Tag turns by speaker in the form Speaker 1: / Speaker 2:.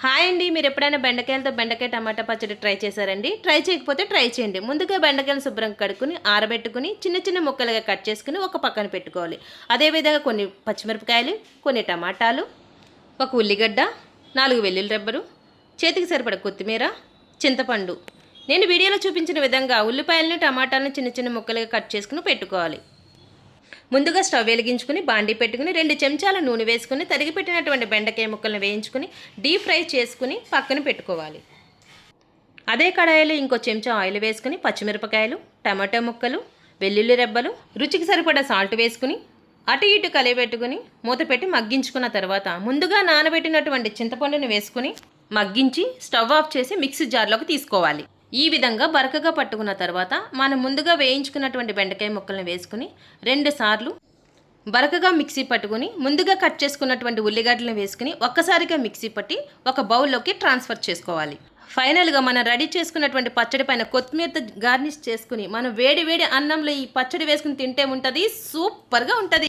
Speaker 1: Hi అండి, మీరు ఎప్పుడైనా బెండకాయలతో బెండకాయ టమాటా పచ్చడి ట్రై చేశారండి? ట్రై చేయకపోతే ట్రై చేయండి. ముందుగా బెండకాయలు శుభ్రంగా కడుక్కుని ఆరబెట్టుకుని చిన్న చిన్న ముక్కలుగా కట్ చేసుకుని ఒక పక్కన పెట్టుకోవాలి. అదేవిధంగా కొన్ని పచ్చిమిరపకాయలు, కొన్ని టమాటాలు, ఒక ఉల్లిగడ్డ, 4 వెల్లుల్లి రెబ్బలు, చేతికి సరిపడ కొత్తిమీర, చింతపండు. నేను వీడియోలో చూపించిన విధంగా ఉల్లిపాయలను టమాటాలను చిన్న చిన్న ముక్కలుగా కట్ చేసుకుని పెట్టుకోవాలి. ముందుగా స్టవ్ వెలిగించుకుని బాండీ పెట్టుకుని 2 చెంచాల నూనె వేసుకుని తరిగి పెట్టినటువంటి బెండకాయ ముక్కలను వేయించుకుని డీప్ ఫ్రై చేసుకుని పక్కన పెట్టుకోవాలి. అదే కడాయిలో ఇంకో చెంచా ఆయిల్ వేసుకుని పచ్చిమిరపకాయలు, టమాటా ముక్కలు, వెల్లుల్లి రెబ్బలు, రుచికి సరిపడా సాల్ట్ వేసుకుని అటు ఇటు కలిపెట్టుకుని మూత పెట్టి మగ్గించుకున్న తర్వాత ముందుగా నానబెట్టినటువంటి చింతపండుని వేసుకుని మగ్గించి స్టవ్ ఆఫ్ చేసి మిక్సీ జార్లోకి తీసుకోవాలి. ఈ విధంగా బరకగా పట్టుకున్న తర్వాత మనం ముందుగా వేయించుకున్నటువంటి బెండకాయ ముక్కలను వేసుకుని 2 సార్లు బరకగా మిక్సీ పట్టుకుని ముందుగా కట్ చేసుకున్నటువంటి ఉల్లిగడ్డలను వేసుకుని ఒక్కసారిగా మిక్సీ పట్టి ఒక బౌల్లోకి ట్రాన్స్ఫర్ చేసుకోవాలి. ఫైనల్గా మనం రెడీ చేసుకున్నటువంటి పచ్చడి పైన కొత్తిమీరతో గార్నిష్ చేసుకుని మనం వేడి వేడి అన్నంలో ఈ పచ్చడి వేసుకుని తింటే ఉంటుంది, సూపర్గా ఉంటుంది.